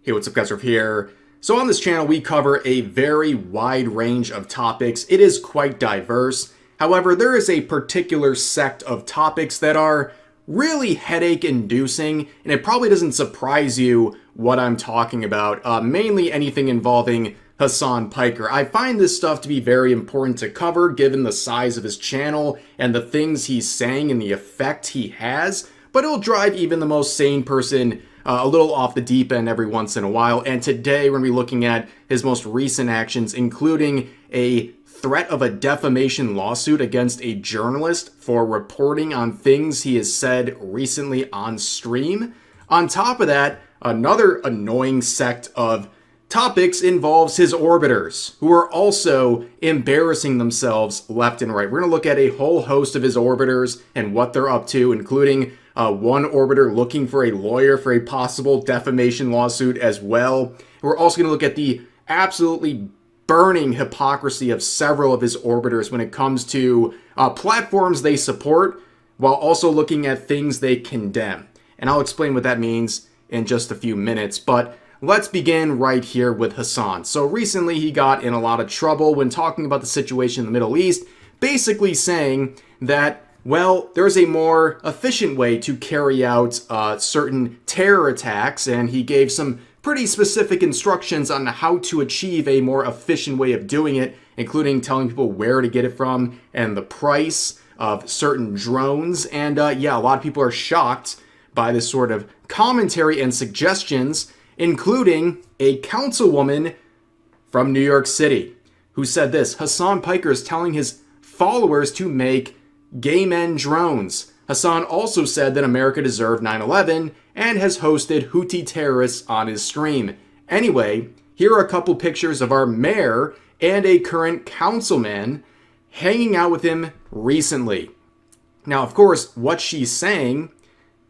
Hey, what's up guys, over here. So on this channel we cover a very wide range of topics. It is quite diverse. However, there is a particular sect of topics that are really headache inducing, and it probably doesn't surprise you what I'm talking about. Mainly anything involving Hasan Piker. I find this stuff to be very important to cover given the size of his channel and the things he's saying and the effect he has, but it'll drive even the most sane person a little off the deep end every once in a while. And today we're going to be looking at his most recent actions, including a threat of a defamation lawsuit against a journalist for reporting on things he has said recently on stream. On top of that, another annoying sect of topics involves his orbiters, who are also embarrassing themselves left and right. We're going to look at a whole host of his orbiters and what they're up to, including one orbiter looking for a lawyer for a possible defamation lawsuit as well. We're also going to look at the absolutely burning hypocrisy of several of his orbiters when it comes to platforms they support, while also looking at things they condemn. And I'll explain what that means in just a few minutes, but let's begin right here with Hasan. So recently he got in a lot of trouble when talking about the situation in the Middle East, basically saying that, well, there's a more efficient way to carry out certain terror attacks, and he gave some pretty specific instructions on how to achieve a more efficient way of doing it, including telling people where to get it from and the price of certain drones. And yeah, a lot of people are shocked by this sort of commentary and suggestions, including a councilwoman from New York City who said this: Hasan Piker is telling his followers to make gay men drones. Hasan also said that America deserved 9/11 and has hosted Houthi terrorists on his stream. Anyway, here are a couple pictures of our mayor and a current councilman hanging out with him recently. Now, of course, what she's saying,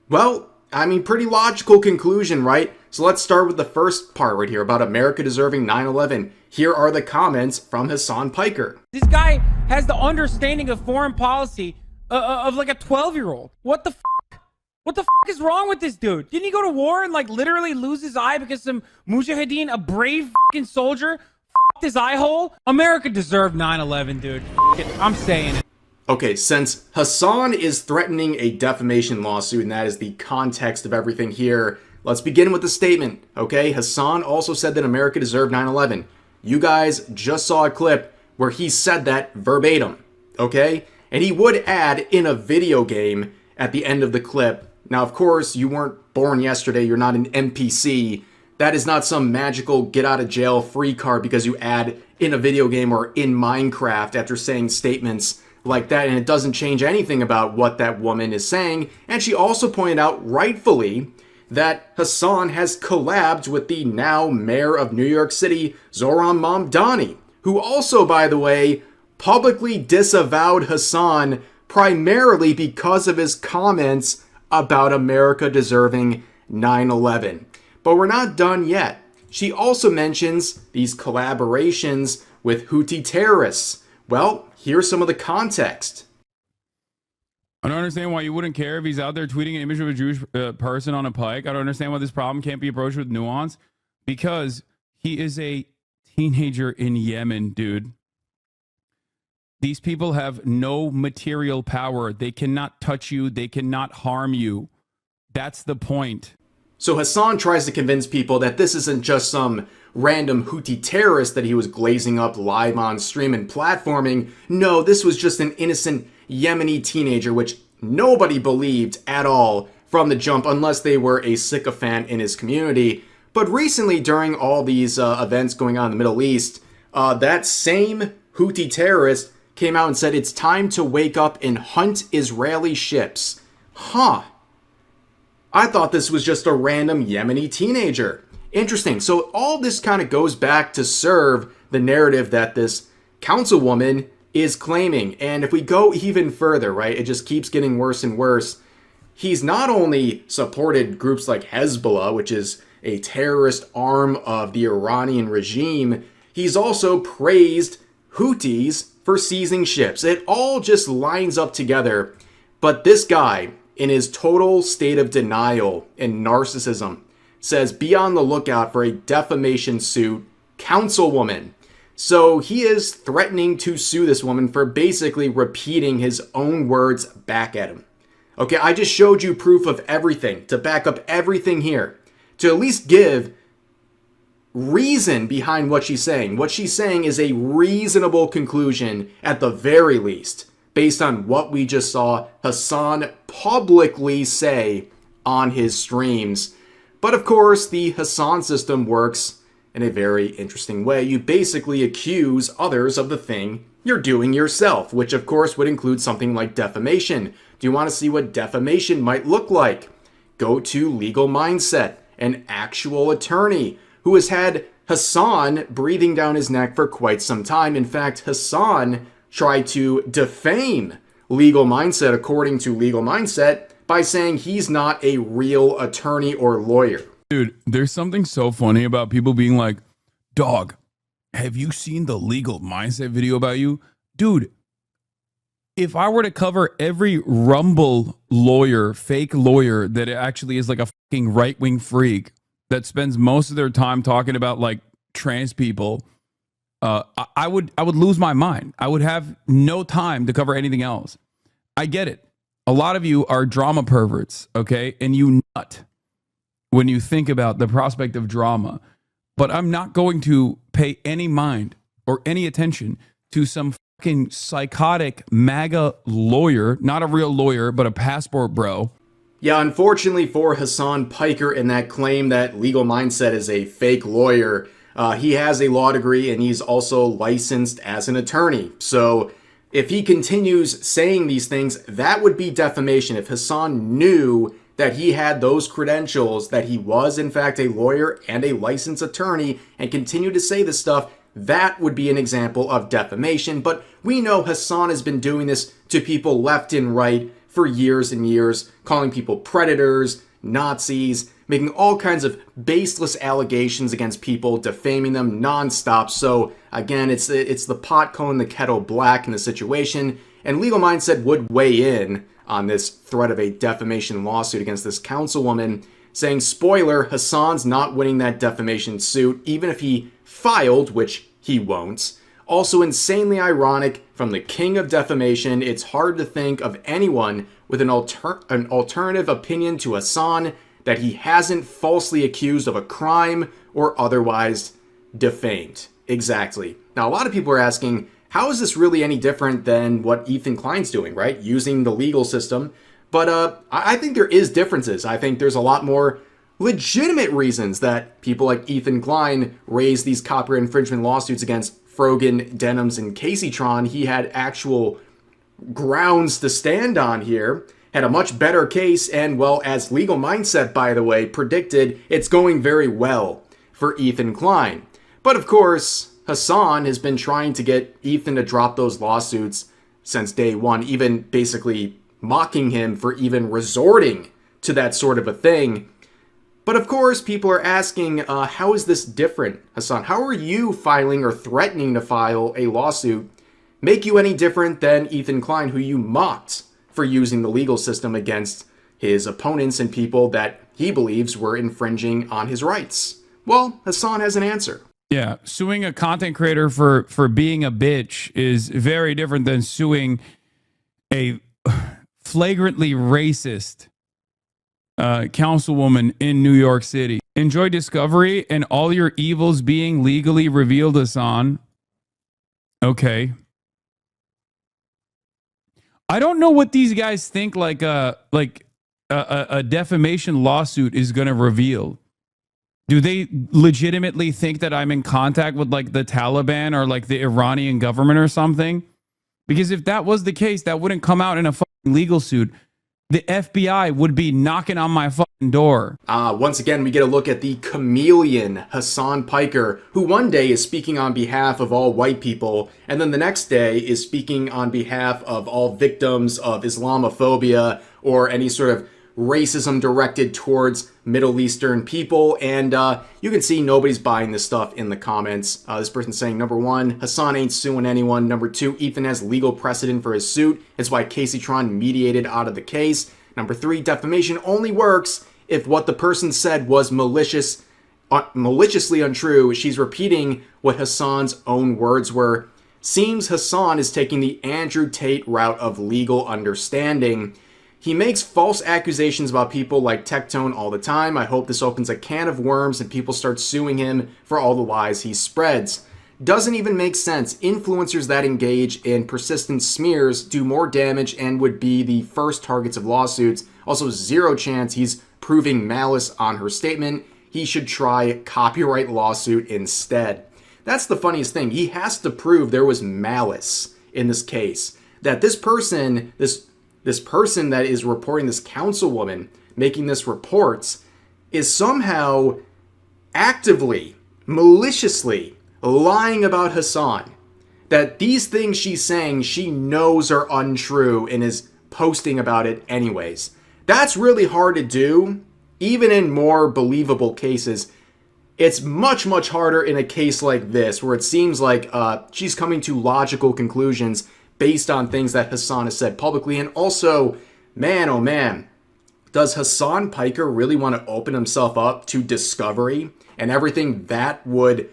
well, I mean, pretty logical conclusion, right? So let's start with the first part right here about America deserving 9/11. Here are the comments from Hasan Piker. This guy has the understanding of foreign policy of like a 12-year-old. What the fuck? What the fuck is wrong with this dude? Didn't he go to war and like literally lose his eye because some mujahideen, a brave fucking soldier, fucked his eye hole? America deserved 9/11, dude. Fuck it. I'm saying it. Okay, since Hasan is threatening a defamation lawsuit, and that is the context of everything here, let's begin with the statement, okay? Hasan also said that America deserved 9/11. You guys just saw a clip where he said that verbatim, okay? And he would add in a video game at the end of the clip. Now, of course, you weren't born yesterday. You're not an NPC. That is not some magical get out of jail free card because you add in a video game or in Minecraft after saying statements like that, and it doesn't change anything about what that woman is saying. And she also pointed out, rightfully, that Hasan has collabed with the now mayor of New York City, Zohran Mamdani, who also, by the way, publicly disavowed Hasan primarily because of his comments about America deserving 9/11. But we're not done yet. She also mentions these collaborations with Houthi terrorists. Well, here's some of the context. I don't understand why you wouldn't care if he's out there tweeting an image of a Jewish person on a pike. I don't understand why this problem can't be approached with nuance. Because he is a teenager in Yemen, dude. These people have no material power. They cannot touch you. They cannot harm you. That's the point. So Hasan tries to convince people that this isn't just some random Houthi terrorist that he was glazing up live on stream and platforming. No, this was just an innocent Yemeni teenager, which nobody believed at all from the jump unless they were a sycophant in his community. But recently, during all these events going on in the Middle East, that same Houthi terrorist came out and said it's time to wake up and hunt Israeli ships. Huh. I thought this was just a random Yemeni teenager. Interesting. So all this kind of goes back to serve the narrative that this councilwoman is claiming. And if we go even further, right, it just keeps getting worse and worse. He's not only supported groups like Hezbollah, which is a terrorist arm of the Iranian regime, he's also praised Houthis for seizing ships. It all just lines up together. But this guy, in his total state of denial and narcissism, says be on the lookout for a defamation suit councilwoman. So he is threatening to sue this woman for basically repeating his own words back at him. Okay, I just showed you proof of everything to back up everything here, to at least give reason behind what she's saying. What she's saying is a reasonable conclusion at the very least, based on what we just saw Hasan publicly say on his streams. But of course, the Hasan system works in a very interesting way. You basically accuse others of the thing you're doing yourself, which of course would include something like defamation. Do you want to see what defamation might look like? Go to Legal Mindset, an actual attorney who has had Hasan breathing down his neck for quite some time. In fact, Hasan tried to defame Legal Mindset, according to Legal Mindset, by saying he's not a real attorney or lawyer. Dude, there's something so funny about people being like, dog, have you seen the Legal Mindset video about you? Dude, if I were to cover every Rumble lawyer, fake lawyer that actually is like a fucking right-wing freak that spends most of their time talking about like trans people, I would lose my mind. I would have no time to cover anything else. I get it. A lot of you are drama perverts, okay? And you nut when you think about the prospect of drama. But I'm not going to pay any mind or any attention to some fucking psychotic MAGA lawyer, not a real lawyer, but a passport bro. Yeah, unfortunately for Hasan Piker in that claim that Legal Mindset is a fake lawyer, he has a law degree and he's also licensed as an attorney. So if he continues saying these things, that would be defamation. If Hasan knew that he had those credentials, that he was in fact a lawyer and a licensed attorney, and continued to say this stuff, that would be an example of defamation. But we know Hasan has been doing this to people left and right for years and years, calling people predators, Nazis, making all kinds of baseless allegations against people, defaming them nonstop. So again, it's the pot calling the kettle black in the situation, and Legal Mindset would weigh in on this threat of a defamation lawsuit against this councilwoman, saying, spoiler, Hasan's not winning that defamation suit, even if he filed, which he won't. Also insanely ironic, from the king of defamation, it's hard to think of anyone with an alternative opinion to Hasan that he hasn't falsely accused of a crime or otherwise defamed. Exactly. Now, a lot of people are asking, how is this really any different than what Ethan Klein's doing, right? Using the legal system. But I think there is differences. I think there's a lot more legitimate reasons that people like Ethan Klein raise these copyright infringement lawsuits against Frogan, Denims, and Caseytron. He had actual grounds to stand on here, had a much better case, and well, as Legal Mindset, by the way, predicted, it's going very well for Ethan Klein. But of course, Hasan has been trying to get Ethan to drop those lawsuits since day one, even basically mocking him for even resorting to that sort of a thing. But of course, people are asking, how is this different, Hasan? How are you filing or threatening to file a lawsuit make you any different than Ethan Klein, who you mocked for using the legal system against his opponents and people that he believes were infringing on his rights? Well, Hasan has an answer. Yeah, suing a content creator for being a bitch is very different than suing a flagrantly racist councilwoman in New York City. Enjoy discovery and all your evils being legally revealed, Hasan. Okay. I don't know what these guys think like a defamation lawsuit is going to reveal. Do they legitimately think that I'm in contact with like the Taliban or like the Iranian government or something? Because if that was the case, that wouldn't come out in a fucking legal suit. The FBI would be knocking on my fucking door. Once again, we get a look at the chameleon Hasan Piker, who one day is speaking on behalf of all white people, and then the next day is speaking on behalf of all victims of Islamophobia or any sort of racism directed towards Middle Eastern people. And you can see nobody's buying this stuff in the comments. This person's saying, number one, Hasan ain't suing anyone. Number two, Ethan has legal precedent for his suit. It's why Caseytron mediated out of the case. Number three, defamation only works if what the person said was maliciously untrue, she's repeating what Hasan's own words were. Seems Hasan is taking the Andrew Tate route of legal understanding. He makes false accusations about people like Tectone all the time. I hope this opens a can of worms and people start suing him for all the lies he spreads. Doesn't even make sense. Influencers that engage in persistent smears do more damage and would be the first targets of lawsuits. Also, zero chance he's proving malice on her statement. He should try copyright lawsuit instead. That's the funniest thing. He has to prove there was malice in this case. That this person, this person that is reporting, this councilwoman making this reports, is somehow actively, maliciously lying about Hasan. That these things she's saying she knows are untrue and is posting about it anyways. That's really hard to do, even in more believable cases. It's much, much harder in a case like this, where it seems like she's coming to logical conclusions based on things that Hasan has said publicly. And also, man, oh man, does Hasan Piker really want to open himself up to discovery and everything that would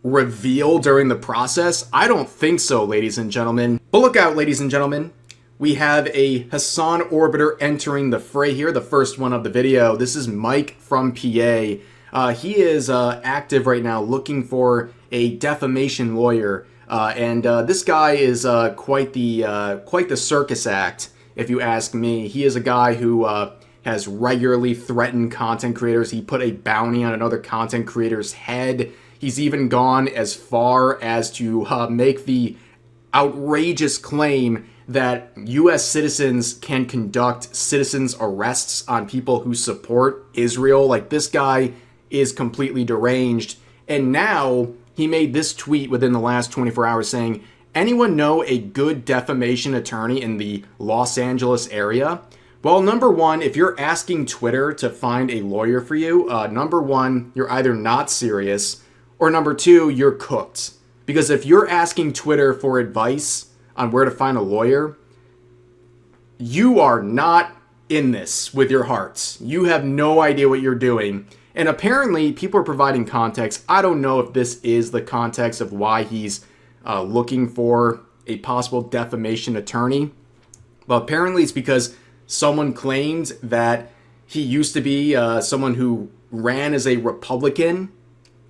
reveal during the process? I don't think so, ladies and gentlemen. But look out, ladies and gentlemen. We have a Hasan orbiter entering the fray here, the first one of the video. This is Mike from PA. He is active right now looking for a defamation lawyer. And this guy is quite the circus act, if you ask me. He is a guy who has regularly threatened content creators. He put a bounty on another content creator's head. He's even gone as far as to make the outrageous claim that U.S. citizens can conduct citizens' arrests on people who support Israel. Like, this guy is completely deranged. And now he made this tweet within the last 24 hours saying, anyone know a good defamation attorney in the Los Angeles area? Well, number one, if you're asking Twitter to find a lawyer for you, number one, you're either not serious, or number two, you're cooked. Because if you're asking Twitter for advice on where to find a lawyer, you are not in this with your hearts. You have no idea what you're doing. And apparently, people are providing context. I don't know if this is the context of why he's looking for a possible defamation attorney. But apparently, it's because someone claimed that he used to be someone who ran as a Republican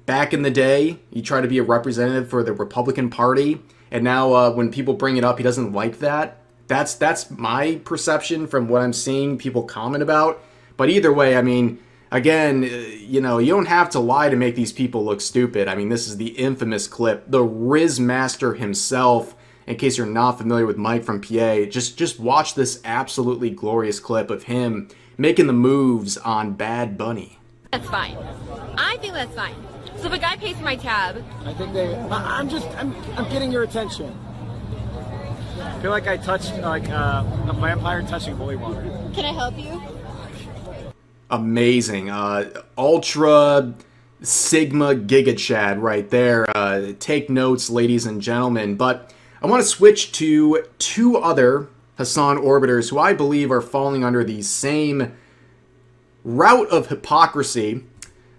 back in the day. He tried to be a representative for the Republican Party. And now when people bring it up, he doesn't like that. That's my perception from what I'm seeing people comment about. But either way, I mean, again, you don't have to lie to make these people look stupid. I mean, this is the infamous clip. The Riz Master himself, in case you're not familiar with Mike from PA, just watch this absolutely glorious clip of him making the moves on Bad Bunny. That's fine. I think that's fine. So if a guy pays for my tab, I'm getting your attention. I feel like I touched a vampire touching holy water. can I help you? Amazing. Ultra Sigma Giga Chad right there. Take notes, ladies and gentlemen. But I want to switch to two other Hasan orbiters who I believe are falling under the same route of hypocrisy.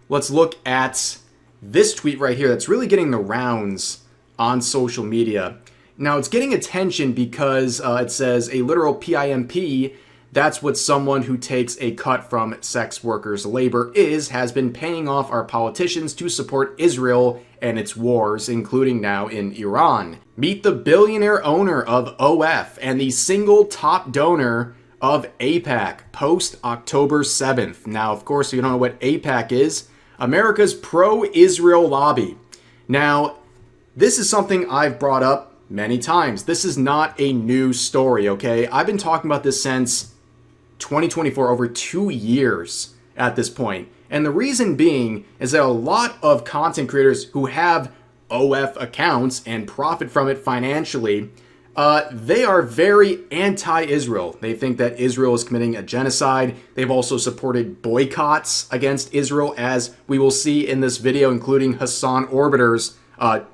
Let's look at this tweet right here that's really getting the rounds on social media. Now, it's getting attention because it says a literal PIMP. That's what someone who takes a cut from sex workers' labor has been paying off our politicians to support Israel and its wars, including now in Iran. Meet the billionaire owner of OF and the single top donor of AIPAC, post October 7th. Now, of course, if you don't know what AIPAC is, America's pro-Israel lobby. Now, this is something I've brought up many times. This is not a new story, okay? I've been talking about this since 2024, over 2 years at this point. And the reason being is that a lot of content creators who have OF accounts and profit from it financially, they are very anti-Israel. They think that Israel is committing a genocide. They've also supported boycotts against Israel, as we will see in this video, including Hasan orbiters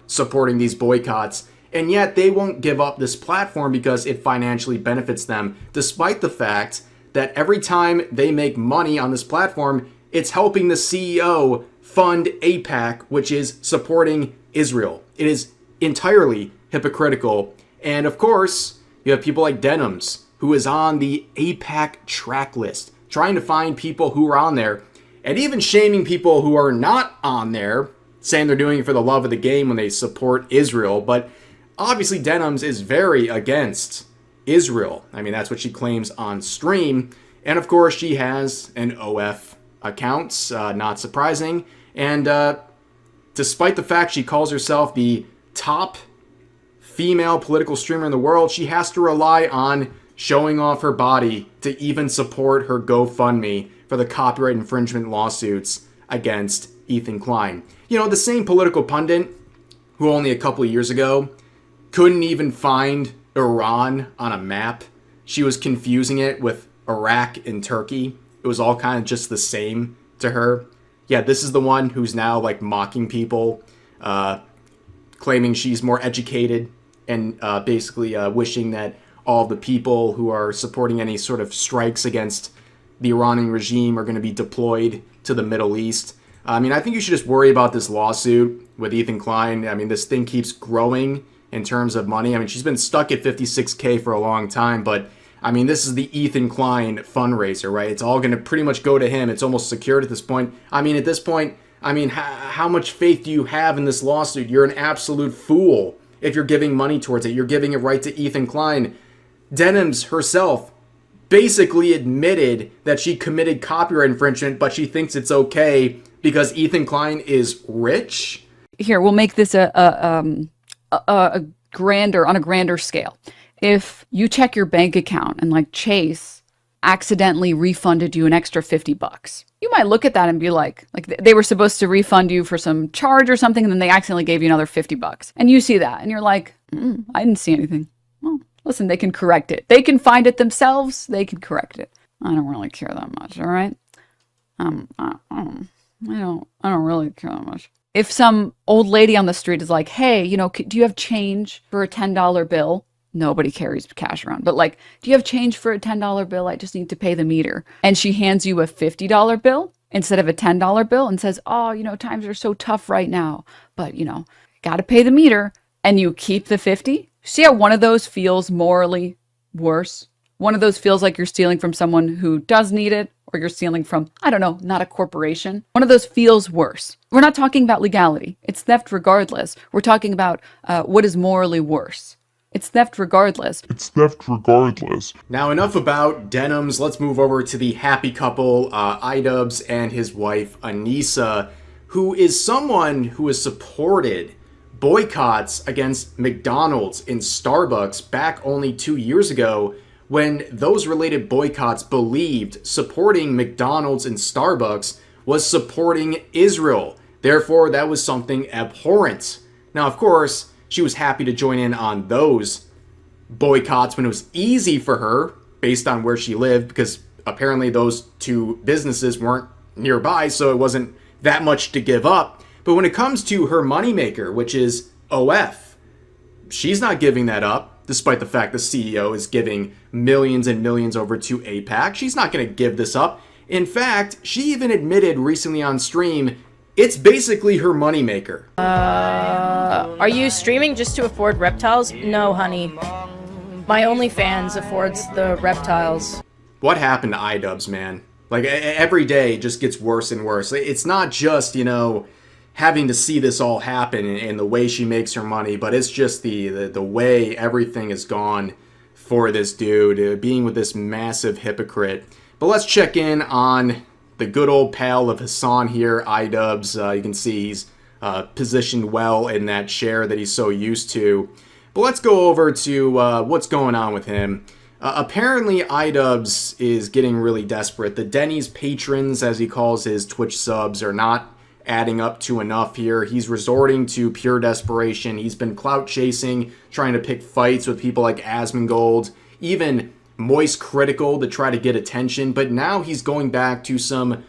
supporting these boycotts. And yet they won't give up this platform because it financially benefits them, despite the fact that every time they make money on this platform, it's helping the CEO fund AIPAC, which is supporting Israel. It is entirely hypocritical. And of course, you have people like Denims, who is on the AIPAC track list, trying to find people who are on there, and even shaming people who are not on there, saying they're doing it for the love of the game when they support Israel. But obviously Denims is very against Israel. I mean, that's what she claims on stream. And of course, she has an OF account, not surprising. And despite the fact she calls herself the top female political streamer in the world, she has to rely on showing off her body to even support her GoFundMe for the copyright infringement lawsuits against Ethan Klein. You know, the same political pundit who only a couple of years ago couldn't even find Iran on a map. She was confusing it with Iraq and Turkey. It was all kind of just the same to her. Yeah, this is the one who's now like mocking people, claiming she's more educated, and basically wishing that all the people who are supporting any sort of strikes against the Iranian regime are going to be deployed to the Middle East. I mean, I think you should just worry about this lawsuit with Ethan Klein. I mean, this thing keeps growing in terms of money. I mean, she's been stuck at 56K for a long time, but I mean, this is the Ethan Klein fundraiser, right? It's all going to pretty much go to him. It's almost secured at this point. I mean, at this point, I mean, how much faith do you have in this lawsuit? You're an absolute fool if you're giving money towards it. You're giving it right to Ethan Klein. Denims herself basically admitted that she committed copyright infringement, but she thinks it's okay because Ethan Klein is rich. Here, we'll make this a grander, on a grander scale. If you check your bank account and like Chase accidentally refunded you an extra $50, you might look at that and be like they were supposed to refund you for some charge or something, and then they accidentally gave you another $50. And you see that and you're like, I didn't see anything. Well, listen, they can correct it. They can find it themselves. They can correct it. I don't really care that much. All right. I don't really care that much. If some old lady on the street is like, hey, you know, do you have change for a $10 bill? Nobody carries cash around. But like, do you have change for a $10 bill? I just need to pay the meter. And she hands you a $50 bill instead of a $10 bill and says, oh, you know, times are so tough right now, but you know, got to pay the meter. And you keep the 50. See how one of those feels morally worse? One of those feels like you're stealing from someone who does need it, or you're stealing from, I don't know, not a corporation. One of those feels worse. We're not talking about legality. It's theft regardless. We're talking about what is morally worse. It's theft regardless. It's theft regardless. Now, enough about Denims. Let's move over to the happy couple, Idubbbz and his wife, Anissa, who is someone who has supported boycotts against McDonald's and Starbucks back only 2 years ago, when those related boycotts believed supporting McDonald's and Starbucks was supporting Israel. Therefore, that was something abhorrent. Now, of course, she was happy to join in on those boycotts when it was easy for her, based on where she lived, because apparently those two businesses weren't nearby, so it wasn't that much to give up. But when it comes to her moneymaker, which is OF, she's not giving that up, despite the fact the CEO is giving millions and millions over to AIPAC. She's not going to give this up. In fact, she even admitted recently on stream, it's basically her moneymaker. Are you streaming just to afford reptiles? No, honey. My OnlyFans affords the reptiles. What happened to Idubbbz, man? Like, every day it just gets worse and worse. It's not just, you know, having to see this all happen and the way she makes her money, but it's just the way everything has gone for this dude, being with this massive hypocrite. But let's check in on the good old pal of Hasan here, Idubbbz. You can see he's positioned well in that chair that he's so used to. But let's go over to what's going on with him. Apparently, Idubbbz is getting really desperate. The Denny's patrons, as he calls his Twitch subs, are not adding up to enough here. He's resorting to pure desperation. He's been clout chasing, trying to pick fights with people like Asmongold, even Moist Critical to try to get attention. But now he's going back to some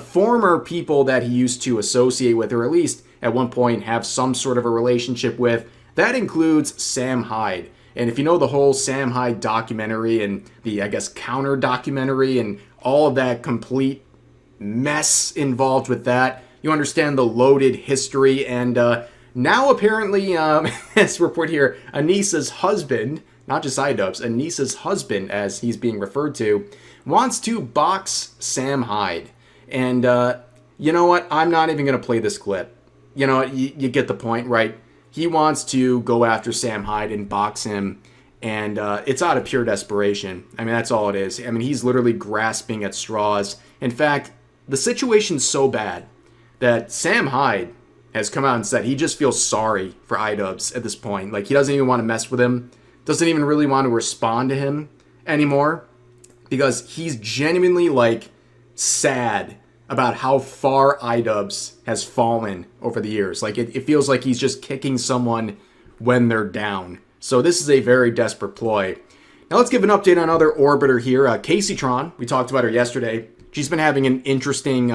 former people that he used to associate with, or at least at one point have some sort of a relationship with. That includes Sam Hyde. And if you know the whole Sam Hyde documentary and the, I guess, counter documentary and all of that complete mess involved with that, you understand the loaded history. And now apparently, as reported here, Anissa's husband, not just iDubbbz, Anissa's husband, as he's being referred to, wants to box Sam Hyde. And you know what? I'm not even going to play this clip. You know, you get the point, right? He wants to go after Sam Hyde and box him, and it's out of pure desperation. I mean, that's all it is. I mean, he's literally grasping at straws. In fact, the situation's so bad that Sam Hyde has come out and said he just feels sorry for iDubbbz at this point. Like, he doesn't even want to mess with him, doesn't even really want to respond to him anymore, because he's genuinely, like, sad about how far iDubbbz has fallen over the years. Like, it feels like he's just kicking someone when they're down. So this is a very desperate ploy. Now let's give an update on other Orbiter here. Caseytron, we talked about her yesterday. She's been having an interesting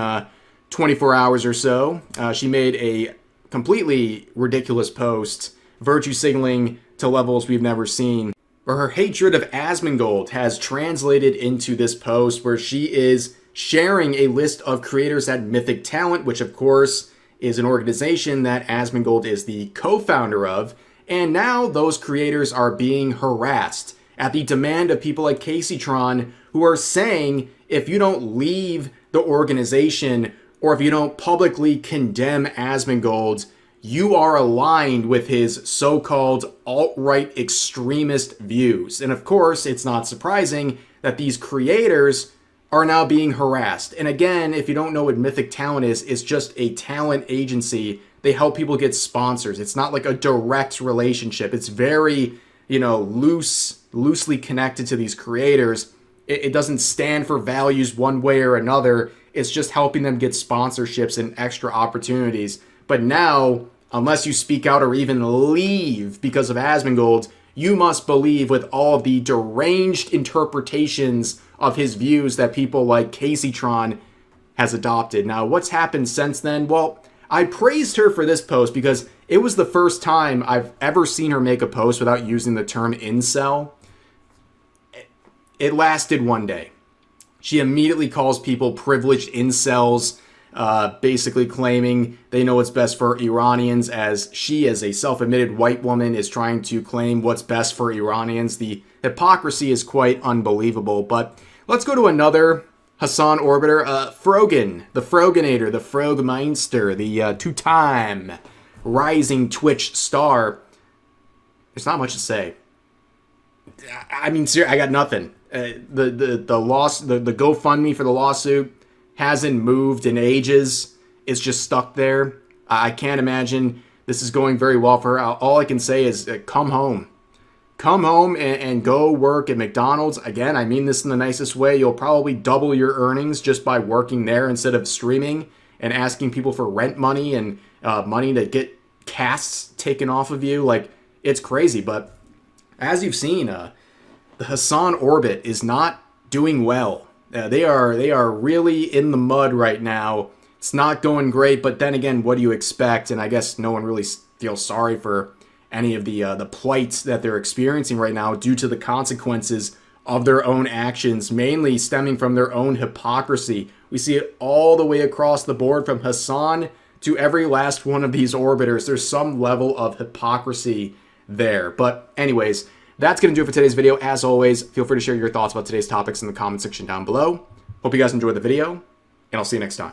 24 hours or so. She made a completely ridiculous post, virtue signaling to levels we've never seen. Where her hatred of Asmongold has translated into this post where she is sharing a list of creators at Mythic Talent, which of course is an organization that Asmongold is the co-founder of, and now those creators are being harassed at the demand of people like Caseytron, who are saying if you don't leave the organization or if you don't publicly condemn Asmongold, you are aligned with his so-called alt-right extremist views. And of course, it's not surprising that these creators are now being harassed. And again, if you don't know what Mythic Talent is, it's just a talent agency. They help people get sponsors. It's not like a direct relationship. It's very, you know, loosely connected to these creators. It doesn't stand for values one way or another. It's just helping them get sponsorships and extra opportunities. But now, unless you speak out or even leave because of Asmongold, you must believe with all of the deranged interpretations of his views that people like Caseytron has adopted. Now, what's happened since then? Well, I praised her for this post because it was the first time I've ever seen her make a post without using the term incel. It lasted one day. She immediately calls people privileged incels, basically claiming they know what's best for Iranians, as she, as a self-admitted white woman, is trying to claim what's best for Iranians. The hypocrisy is quite unbelievable. But let's go to another Hasan Orbiter, Frogan, the Froganator, the Frogmeister, the two-time rising Twitch star. There's not much to say. I mean, seriously, I got nothing. The GoFundMe for the lawsuit hasn't moved in ages. It's just stuck there. I can't imagine this is going very well for her. All I can say is come home. Come home and go work at McDonald's. Again, I mean this in the nicest way. You'll probably double your earnings just by working there instead of streaming and asking people for rent money and money to get casts taken off of you. Like, it's crazy. But as you've seen, the Hasan Orbit is not doing well. They are really in the mud right now. It's not going great, but then again, what do you expect? And I guess no one really feels sorry for any of the plights that they're experiencing right now due to the consequences of their own actions, mainly stemming from their own hypocrisy. We see it all the way across the board from Hasan to every last one of these orbiters. There's some level of hypocrisy there. But anyways, that's going to do it for today's video. As always, feel free to share your thoughts about today's topics in the comment section down below. Hope you guys enjoyed the video, and I'll see you next time.